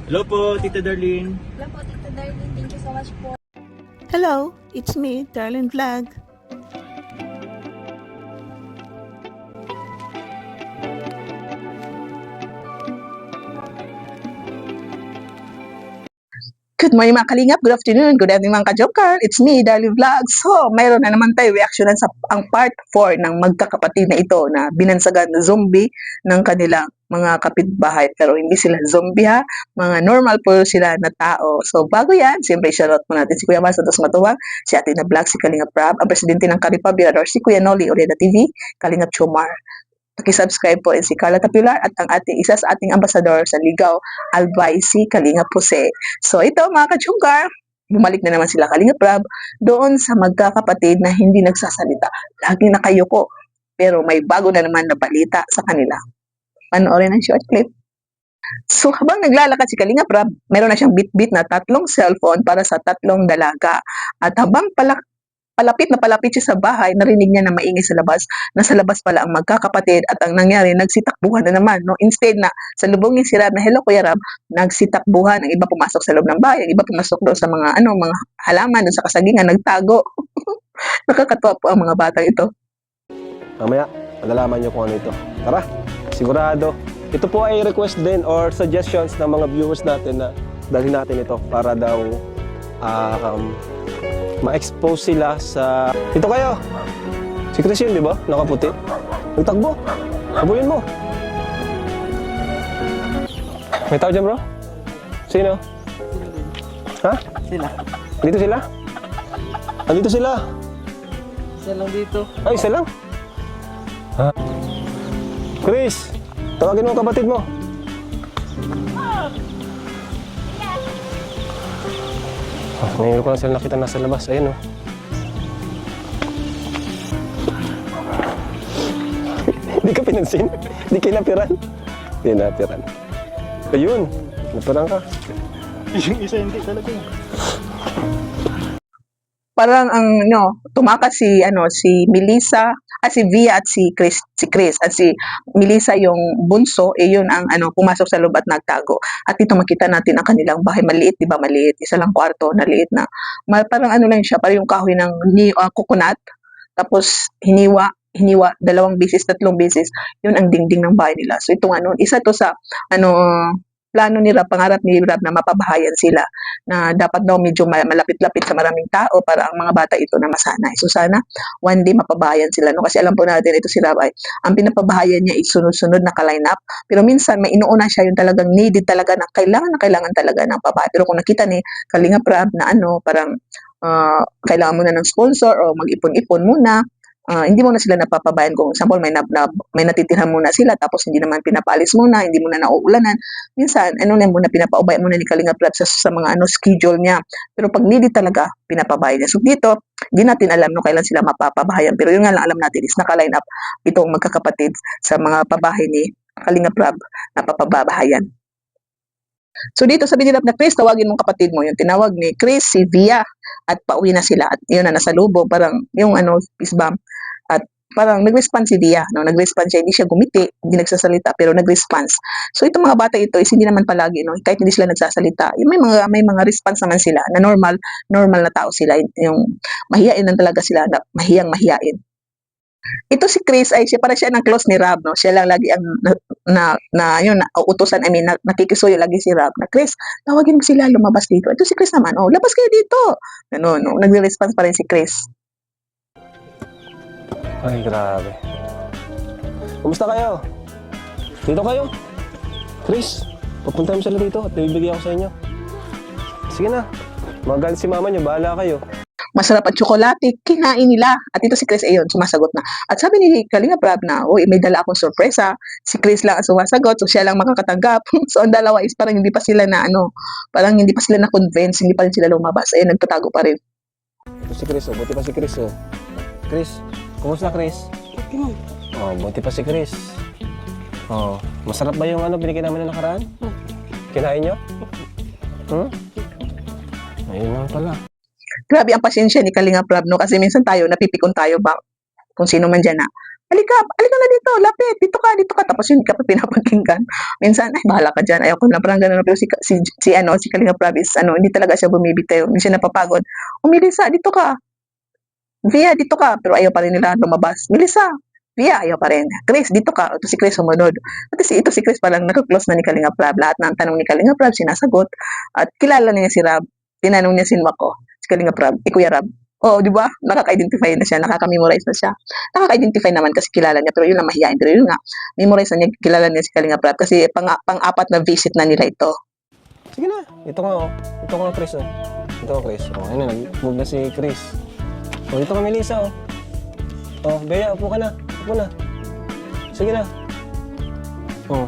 Hello po, Tita Darlene. Hello po, Tita Darlene. Thank you so much po. Hello, it's me, Darlene Vlog. Good morning mga kalingap, good afternoon, good evening mga ka-joker. It's me, Darlene Vlog. So, mayroon na naman tayo reaksyonan sa ang part 4 ng magkakapatid na ito na binansagan na zombie ng kanilang mga kapitbahay. Pero hindi sila zombie ha, mga normal po sila na tao. So, bago yan, siyempre shoutout po natin si Kuya Mas Santos Matuwang, si Ate na Vlog, si Kalingap Rab, ang presidente ng Karipa Birador, si Kuya Noli Oreda TV, Kalingap Chomar. Paki-subscribe po si Carla Tapilar at ang ating isa sa ating ambasador sa Ligaw Albay, si Kalinga Puse. So ito mga kachungkar, bumalik na naman sila Kalinga Prab doon sa magkakapatid na hindi nagsasalita. Laging nakayuko, pero may bago na naman na balita sa kanila. Panoorin ang short clip. So habang naglalakad si Kalinga Prab, meron na siyang bit-bit na 3 cellphone para sa 3 dalaga. At habang palapit na palapit siya sa bahay, narinig niya na maingay sa labas. Nasa labas pala ang magkakapatid at ang nangyari, nagsitakbuhan na naman. No? Instead na salubungin si Rab na, hello Kuya Rab, nagsitakbuhan. Ang iba pumasok sa loob ng bahay, ang iba pumasok doon sa mga, mga halaman, doon sa kasagingan, nagtago. Nakakatuwa po ang mga batang ito. Mamaya, malalaman niyo kung ano ito. Tara, sigurado. Ito po ay request din or suggestions ng mga viewers natin na dalhin natin ito para daw ma-expose sila sa... Ito kayo! Si Chris yun, di ba? Nakaputi. Nagtakbo. Habulin mo. May tao dyan, bro? Sino? Ha? Sila. Dito sila? Dito sila? Isa lang dito. Ay, isa lang? Ha? Chris! Tawagin mo ang kapatid mo. Ngayon ko lang sila nakita nasa labas. Ayan o. Hindi ka pinansin? Hindi kayo napiran? Hindi napiran. Ayun. Napiran ka. Yung isa hindi talaga. Parang tumakas si Melissa, si Via at si Chris at si Melissa yung bunso, yun ang pumasok sa loob at nagtago. At dito makita natin ang kanilang bahay, maliit, 'di ba? Maliit, isa lang kwarto, maliit na. Parang lang siya, parang yung kahoy ng coconut, tapos hiniwa 2 beses, 3 beses, yun ang dingding ng bahay nila. So itong isa to sa plano ni Rab, pangarap ni Rab na mapabahayan sila, na dapat daw medyo malapit-lapit sa maraming tao para ang mga bata ito na masanay. So sana one day mapabahayan sila, no? Kasi alam po natin ito si Rab ay ang pinapabahayan niya is sunod-sunod na ka-line up, pero minsan may inuuna siya yung talagang needed talaga na kailangan talaga ng pabahay. Pero kung nakita ni Kalinga Rab na parang kailangan muna ng sponsor o mag-ipon-ipon muna, hindi mo na sila napapabayan. Kung example, may natitirhan muna sila, tapos hindi naman pinapaalis muna, hindi muna nauulanan. Minsan, muna pinapaubay muna ni Kalinga Prab sa mga schedule niya. Pero pag needed talaga, pinapabayan niya. So dito, hindi natin alam no kailan sila mapapabahayan. Pero yun nga lang alam natin is naka-line up itong magkakapatid sa mga pabahay ni Kalinga Prab na papabahayan. So dito sabi nila na, Chris, tawagin mong kapatid mo. Yung tinawag ni Chris, si Via, at pauwi na sila. At yun na nasa lubo, parang yung peace bomb. At parang nag-response si Via. No? Nag-response siya, hindi siya gumiti, hindi nagsasalita, pero nag-response. So itong mga bata ito is hindi naman palagi, no? Kahit hindi sila nagsasalita, may mga response naman sila na normal na tao sila. Yung mahiyain lang talaga sila, na mahiyain. Ito si Chris ay para siya ng close ni Rab, no? Siya lang lagi ang utusan, nakikisuyo lagi si Rab na, Chris, tawagin mo sila lumabas dito. Ito si Chris naman, labas kayo dito. No, nagre-response pa rin si Chris. Ay, grabe. Kumusta kayo? Dito kayo? Chris, papunta mo sila dito at bibigyan ako sa inyo. Sige na. Magalit si mama niyo, bahala kayo. Masarap at tsokolate, kinain nila. At ito si Chris, ayun, sumasagot na. At sabi ni Kalinga Prab na, may dala akong sorpresa. Si Chris lang ang sumasagot, so siya lang makakatanggap. So ang dalawa is parang hindi pa sila parang hindi pa sila na-convince, hindi pa rin sila lumabas. Ayun, nagtatago pa rin. Ito si Chris, buti pa si Chris, Chris, kumusta Chris? Buti pa si Chris. Masarap ba yung binigay namin na nakaraan? Kinain nyo? Ayun lang pala. Grabe ang pasensya ni Kalinga Prab, no? Kasi minsan tayo, napipikon tayo ba kung sino man dyan na Halika na dito, lapit, dito ka. Tapos hindi ka pa pinapakinggan. Minsan, ay, bahala ka dyan, ayaw ko na, parang gano'n. Pero si Kalinga Prabis, hindi talaga siya bumibitaw, hindi siya napapagod. Melissa, dito ka. Via, dito ka. Pero ayaw pa rin nila lumabas. Melissa, Via, ayaw pa rin. Chris, dito ka. Ito si Chris sumunod. At ito si Chris palang nag-close na ni Kalinga Prab. Lahat ng tanong ni Kalinga Prab, sinasagot. At kilala niya si Rab. Tinanong niya si Mako, si Kalinga Prab, Kuya Rab. Oh, di ba? Nakaka-identify na siya, nakaka-memorize na siya. Nakaka-identify naman kasi kilala niya, pero yun lang mahihain. Pero yun nga, memorize na niya, kilala niya si Kalinga Prab kasi pang-apat na visit na nila ito. Sige na. Ito nga, oh. Ito nga, Chris, oh. Ito nga, Chris. Oh, ayun na, nag-move na si Chris. Oh, dito ka, Melissa, oh. Oh, Bea, upo ka na. Upo na. Sige na. Oh.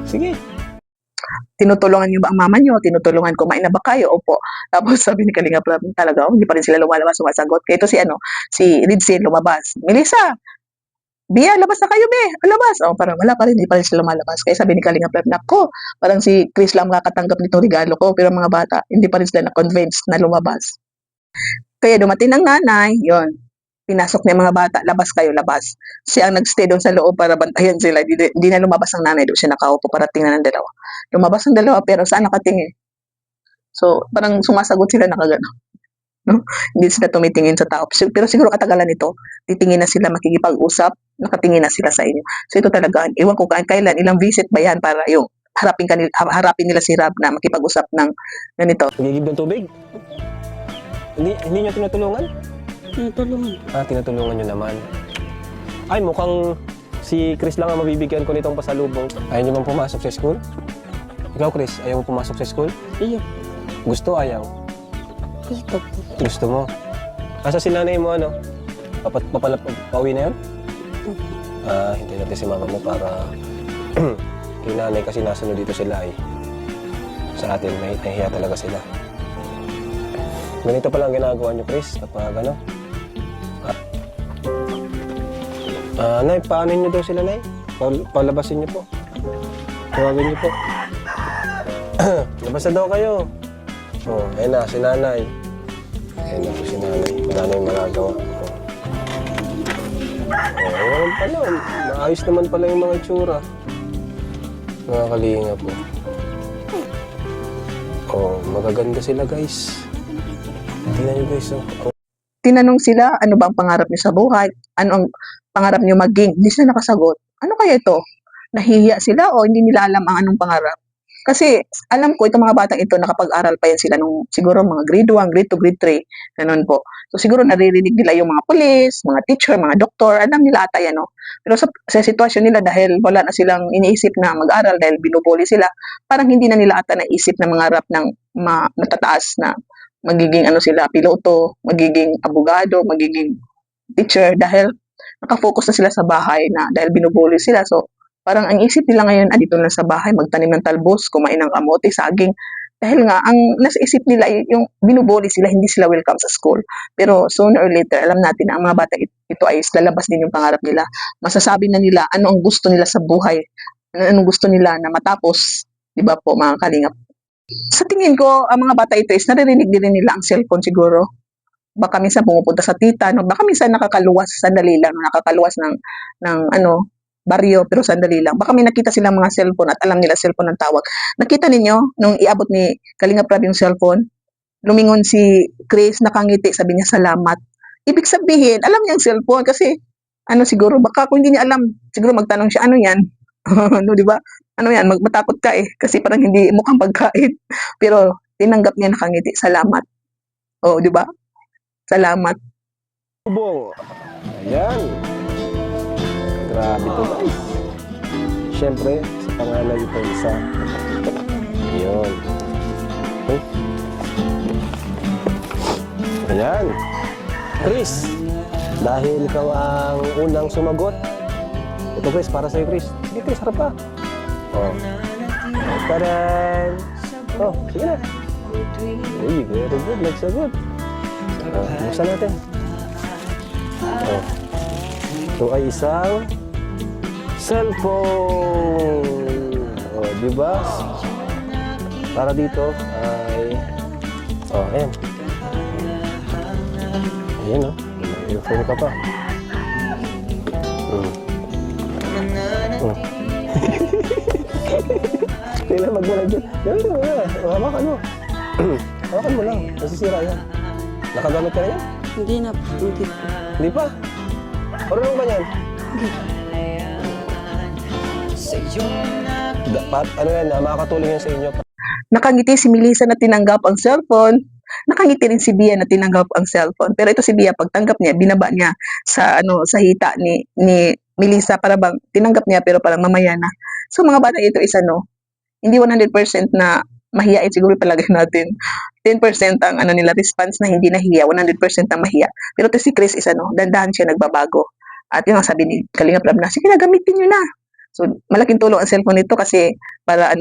Sige. Tinutulungan niyo ba ang mama niyo? Tinutulungan, kumain na ba kayo? Opo. Tapos sabi ni Kalinga Prab, talaga, hindi pa rin sila lumalabas, sumasagot. Kaya ito si Ridsin lumabas. Melissa, Bia, labas na kayo, Be. Labas. Oh, parang wala pa rin, hindi pa rin sila lumalabas. Kaya sabi ni Kalinga Prab, nako, parang si Chris lang makakatanggap nitong regalo ko, pero mga bata, hindi pa rin sila na-convinced na lumabas. Kaya dumating ang nanay, yon. Pinasok niya mga bata, labas kayo, labas. Siya ang nagstay doon sa loob para bantayan sila. Hindi na lumabas ang nanay, doon siya nakaupo para tingnan ng dalawa. Lumabas ang dalawa, pero saan nakatingin? So, parang sumasagot sila nakagano. No? Hindi sila tumitingin sa tao. Pero siguro katagalan nito, titingin na sila, makikipag-usap, nakatingin na sila sa inyo. So, ito talaga, iwan ko kailan, ilang visit ba yan para yung harapin nila si Rab na makipag-usap ng ganito. Nagigib ng tubig? Hindi niyo tinutulungan? Tinutulungan. Tinutulungan nyo naman. Ay, mukhang si Chris lang ang mabibigyan ko nitong pasalubong. Ayaw niyo bang pumasok sa school? Ikaw, Chris, ayaw mo pumasok sa school? Iyo. Gusto, ayaw? Gusto po. Gusto mo? Asa si nanay mo, ano? Pauwi na yun? Hintayin natin si mama mo para kay nanay kasi nasunod dito sila eh. Sa atin, nahihiya talaga sila. Ganito pala ang ginagawa niyo, Chris, kapag ano? Nay, paanin niyo daw sila, Nay? Palabasin niyo po. Tawagin niyo po. Labas na daw kayo. Oh, ayun na, si nanay. Ayun na po si nanay. Wala na yung magagawa. Ayun pala. Maayos naman pala yung mga itsura. Mga kalinga po. Oh, magaganda sila, guys. Tingnan niyo, guys. Oh. Tinanong sila, ano ba ang pangarap niyo sa buhay? Ano ang pangarap niyo maging? Hindi sila nakasagot. Ano kaya ito? Nahihiya sila o hindi nila alam ang anong pangarap? Kasi alam ko, itong mga batang ito, nakapag-aral pa yan sila nung siguro mga grade 1, grade 2, grade 3, ganun po. So siguro naririnig nila yung mga police, mga teacher, mga doktor, alam nila ata yan, no? Pero sa sitwasyon nila, dahil wala na silang iniisip na mag-aral, dahil binubuli sila, parang hindi na nila ata naisip na mangarap ng matataas na magiging sila, piloto, magiging abogado, magiging teacher, dahil nakafocus na sila sa bahay na dahil binubuli sila. So, parang ang isip nila ngayon, dito lang sa bahay, magtanim ng talbos, kumain ng kamote, saging. Dahil nga, ang nasa isip nila, yung binubuli sila, hindi sila welcome sa school. Pero sooner or later, alam natin na ang mga bata ito ay lalabas din yung pangarap nila. Masasabi na nila ano ang gusto nila sa buhay, anong gusto nila na matapos, di ba po mga kalingap? Sa tingin ko, ang mga bata ito is naririnig din nila ang cellphone siguro. Baka minsan pumupunta sa tita, no? Baka minsan nakakaluwas, sandali lang, nakakaluwas ng baryo, pero sandali lang. Baka may nakita silang mga cellphone at alam nila cellphone ng tawag. Nakita ninyo, nung iabot ni Kalinga Prab yung cellphone, lumingon si Chris, nakangiti, sabi niya salamat. Ibig sabihin, alam niya ang cellphone kasi, siguro, baka kung hindi niya alam, siguro magtanong siya, ano yan? No, di ba? Ano yan, matakot ka eh, kasi parang hindi mukhang pagkain. Pero tinanggap niya, nakangiti, salamat. Oh, di ba? Salamat. Bubong. Ayan. Grabe to, guys. Siyempre, sa pangalan ito isa. Ayun. Okay. Ayan. Chris, dahil ikaw ang unang sumagot. Ito, Chris, para sa'yo, Chris. Sige, Chris, harap ka. Oh. Taran! Oh, sige na. Uy, very good. Nagsagot. Buksan natin. Oh. Ito ay isang cellphone. Oh, di ba? Para dito ay ayan. Ayan, oh. May earphone ka pa. Oh. Kailan magmula dyan. Gawin mo na. Hawakan mo. Hawakan mo lang. Nasisira yan. Nakagamit ka na yan? Hindi na po. Hindi po. Hindi pa. Marunong ba yan? Ano yan, makakatulong yan sa inyo. Nakangiti si Melissa na tinanggap ang cellphone. Nakangiti rin si Bia na tinanggap ang cellphone. Pero ito si Bia, pagtanggap niya, binaba niya sa sa hita ni Melissa para bang tinanggap niya pero parang mamaya na. So mga bata ito is hindi 100% na mahiyain siguro palagay natin. 10% ang nila response na hindi nahiya, 100% ang mahiya. Pero to si Chris is dandahan siya nagbabago. At yun ang sabi ni Kalinga Prab na, sige na, gamitin nyo na. So, malaking tulong ang cellphone nito kasi para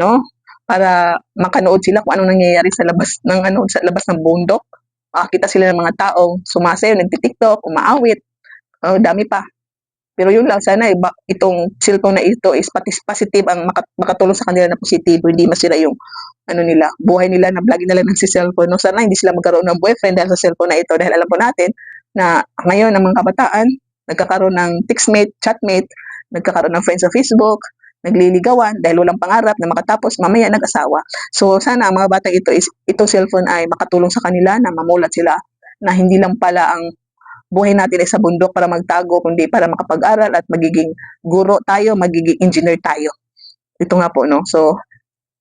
para makanood sila kung anong nangyayari sa labas ng bundok. Makakita sila ng mga taong sumasayaw, nagti-TikTok, umaawit. Dami pa. Pero yun lang, sana itong cellphone na ito is positive ang makatulong sa kanila na positibo, hindi masira yung nila, buhay nila na lagi nila ng si cellphone. No? Sana hindi sila magkaroon ng boyfriend dahil sa cellphone na ito dahil alam po natin na ngayon ang mga kabataan nagkakaroon ng textmate, chatmate, nagkakaroon ng friends sa Facebook, nagliligawan dahil walang pangarap na makatapos, mamaya nag-asawa. So sana ang mga batang itong cellphone ay makatulong sa kanila na mamulat sila na hindi lang pala ang buhay natin ay sa bundok para magtago, kundi para makapag-aral at magiging guro tayo, magiging engineer tayo. Ito nga po, no? So,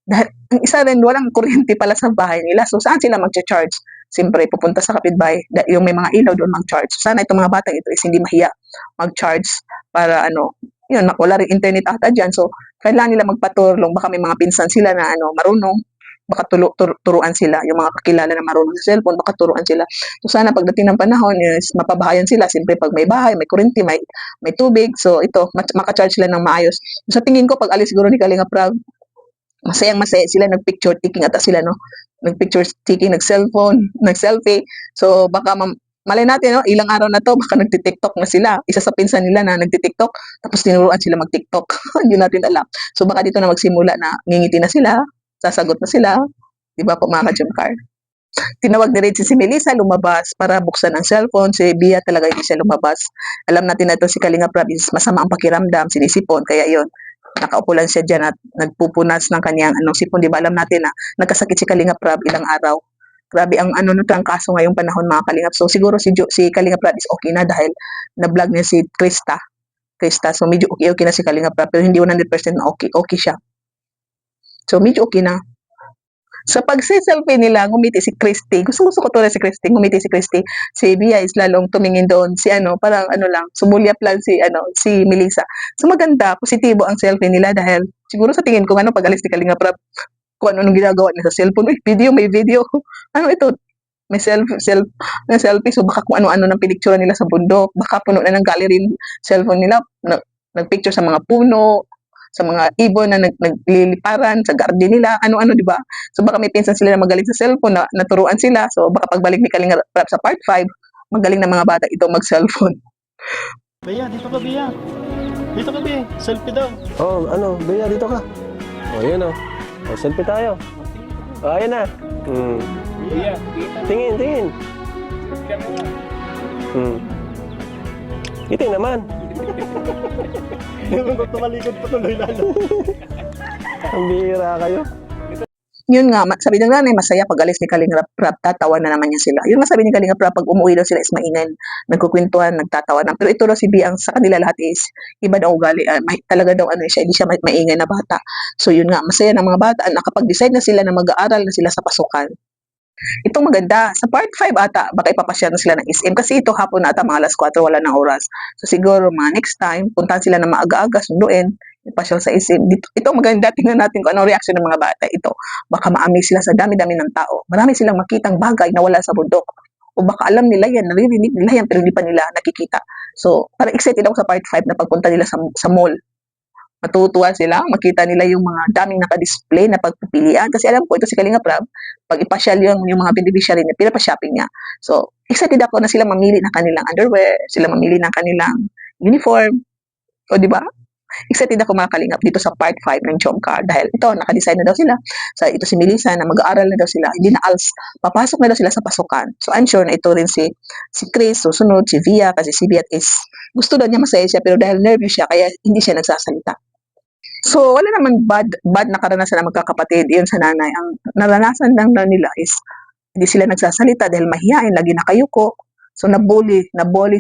dahil ang isa rin, walang kuryente pala sa bahay nila. So, saan sila mag-charge? Siyempre, pupunta sa kapitbahay, yung may mga ilaw doon mag-charge. So, sana itong mga batang ito is hindi mahiya mag-charge para yun, wala rin internet ata dyan. So, kailangan nila magpaturlong. Baka may mga pinsan sila na marunong. Baka turuan sila. Yung mga kakilala na marunong sa cellphone, baka turuan sila. So, sana pagdating ng panahon is mapabahayan sila. Siyempre, pag may bahay, may kuryente, may tubig. So, ito, makacharge sila ng maayos. Sa tingin ko, pag alis siguro ni Kalinga Prab, masayang-masaya sila, nag-picture taking ata sila, no? Nag-picture taking, nag-cellphone, nag-selfie. So, baka malay natin, ilang araw na to, baka nagti-TikTok na sila. Isa sa pinsan nila na nagti-TikTok, tapos tinuruan sila mag-TikTok. Hindi natin alam. So, baka dito na magsimula na ngingiti na sila, sasagot na sila. Di ba po mga ka-Jumcar? Tinawag ni Red si Melissa lumabas para buksan ang cellphone. Si Bia talaga hindi siya lumabas. Alam natin na ito si Kalinga Prab is masama ang pakiramdam, sinisipon. Kaya yon nakaupo lang siya dyan at nagpupunas ng kanyang sipon. Di ba alam natin na nagkasakit si Kalinga Prab ilang araw. Grabe ang ang kaso ngayong panahon mga Kalingap. So siguro si Kalinga Prab is okay na dahil na-vlog niya si Krista. So medyo okay na si Kalinga Prab pero hindi 100% okay siya. So medyo okay na. Sa pagse-selfie nila, ngumiti si Christy. Gusto ko to rin si Christy, ngumiti si Christy. Si Bia is lalong tumingin doon. Si parang lang, sumulyap lang si Melissa. So maganda, positibo ang selfie nila dahil siguro sa tingin ko pag alis ni Kalinga Prab, kung anong ginagawa niya sa cellphone. May video. Ano ito? May selfie. So baka kung ano-ano ng pinicture nila sa bundok. Baka puno na ng gallery cellphone nila. Nagpicture sa mga puno, sa mga ibon na nagliliparan, sa garden nila, ano-ano, di ba? So baka may pinsan sila na magaling sa cellphone, na naturuan sila. So baka pagbalik ni Kalinga Prab sa part 5, magaling na mga bata ito mag-cellphone. Bea, dito ka, Bea. Dito ka, Bea. Selfie daw. Bea, dito ka. Yun selfie tayo. Ayan na. Bea. Tingin. Iting naman. Yung tumalikod patuloy lalo. Ang bihira kayo. Yun nga, sabi ng nanay, masaya pag alis ni Kalinga Prab, tatawa na naman niya sila. Yun nga sabi ni Kalinga Prab, pag umuwi daw sila is maingay, nagkukwentuhan, nagtatawa na. Pero ito daw si Bia, sa kanila lahat is, iba daw ugali, talaga daw siya, hindi siya maingay na bata. So yun nga, masaya ng mga bata, nakapag-decide na sila na mag-aaral na sila sa pasukan. Itong maganda, sa part 5 ata, baka ipapasya na sila ng SM kasi ito hapon na ata, mga alas 4, wala ng oras. So siguro mga next time, puntahan sila na maaga-aga, sunduin, ipasyal sa SM. Ito maganda, tingnan natin kung anong reaksyon ng mga bata. Ito, baka ma-amaze sila sa dami-dami ng tao. Marami silang makitang bagay na wala sa bundok. O baka alam nila yan, naririnig nila yan, pero hindi pa nila nakikita. So, parang excited ako sa part 5 na pagpunta nila sa mall. Matutuwa sila, makita nila yung mga daming nakadisplay na pagpipilian. Kasi alam ko, ito si Kalinga Prab, pag ipasyal yung mga beneficiary niya, pinapa-shopping niya. So, excited ako na sila mamili ng kanilang underwear, sila mamili ng kanilang uniform. O, di ba? Excited ako mga Kalingap dito sa part 5 ng Jomcar dahil ito, nakadesign na daw sila. Ito si Melissa na mag-aaral na daw sila. Hindi na papasok na daw sila sa pasukan. So, I'm sure na ito rin si Chris, susunod, si Via, kasi si Viat is, gusto daw niya masaya siya, pero dahil nervous siya, kaya hindi siya nagsasalita. So, wala naman bad na karanasan ng magkakapatid. Iyon sa nanay. Ang naranasan lang na nila is hindi sila nagsasalita dahil mahiyain, lagi nakayuko. So, nabully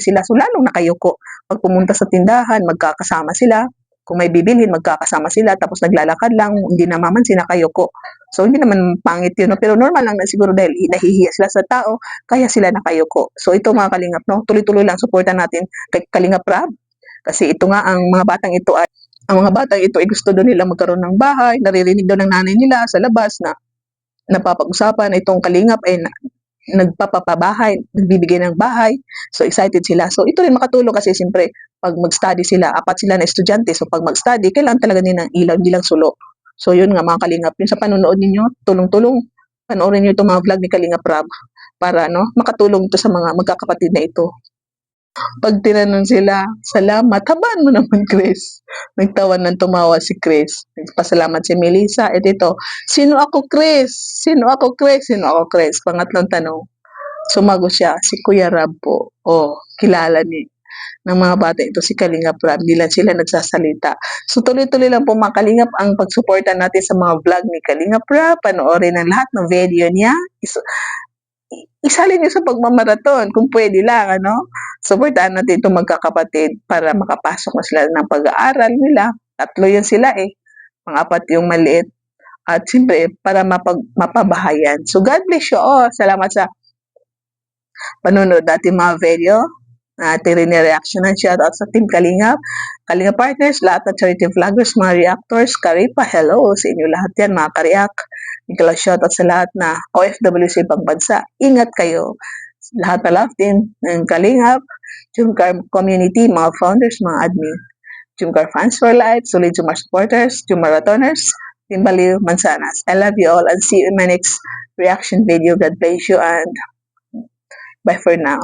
sila. So, lalong nakayuko. Pag pumunta sa tindahan, magkakasama sila. Kung may bibilhin, magkakasama sila. Tapos naglalakad lang, hindi namamansin, nakayuko. So, hindi naman pangit yun. No? Pero normal lang na siguro dahil nahihiya sila sa tao, kaya sila nakayuko. So, ito mga kalingap, no? Tuloy-tuloy lang, supportan natin kay Kalingap Rab. Kasi ito nga, ang mga batang ito ay gusto doon nila magkaroon ng bahay. Naririnig daw ng nanay nila sa labas na napapag-usapan itong Kalingap ay nagpapabahay, nagbibigay ng bahay. So, excited sila. So, ito rin makatulong kasi siyempre, pag mag-study sila, 4 sila na estudyante. So, pag mag-study, kailangan talaga nila ng ilaw, hindi lang sulo. So, yun nga mga Kalingap. Yun sa panonood ninyo, tulong-tulong. Panoorin nyo itong mga vlog ni Kalingap Rab para makatulong ito sa mga magkakapatid na ito. Pag tinanong sila, salamat, habaan mo naman, Chris. Nagtawan ng tumawa si Chris. Nagpasalamat si Melissa. At ito, sino ako, Chris? Sino ako, Chris? Sino ako, Chris? Pangatlong tanong. Sumagot siya, si Kuya Rab po. Kilala ng mga bata ito, si Kalingap Rab. Hindi lang sila nagsasalita. So, tuloy-tuloy lang po mga Kalingap ang pagsuporta natin sa mga vlog ni Kalingap Rab. Panoorin ang lahat ng video niya. Isalin niyo sa pagmamaraton kung pwede lang, supportahan natin itong magkakapatid para makapasok na sila ng pag-aaral nila. 3 yun sila mga 4 yung maliit. At siyempre, para mapabahayan. So, God bless you all. Salamat sa panonood natin mga video. Ating rin-reactionan, shoutout sa Team Kalingap, Kalingap Partners, lahat ng charity vloggers, mga reactors, Karipa, hello sa inyo lahat yan, mga kariak. Ikaw shoutout sa lahat na OFW sa ibang bansa. Ingat kayo. Lahat na love team ng Kalingap, Jumcar community, mga founders, mga admin, Jumcar fans for life, solid Jumcar supporters, Jumcar marathoners, Team Baliw, Mansanas. I love you all and see you in my next reaction video. God bless you and bye for now.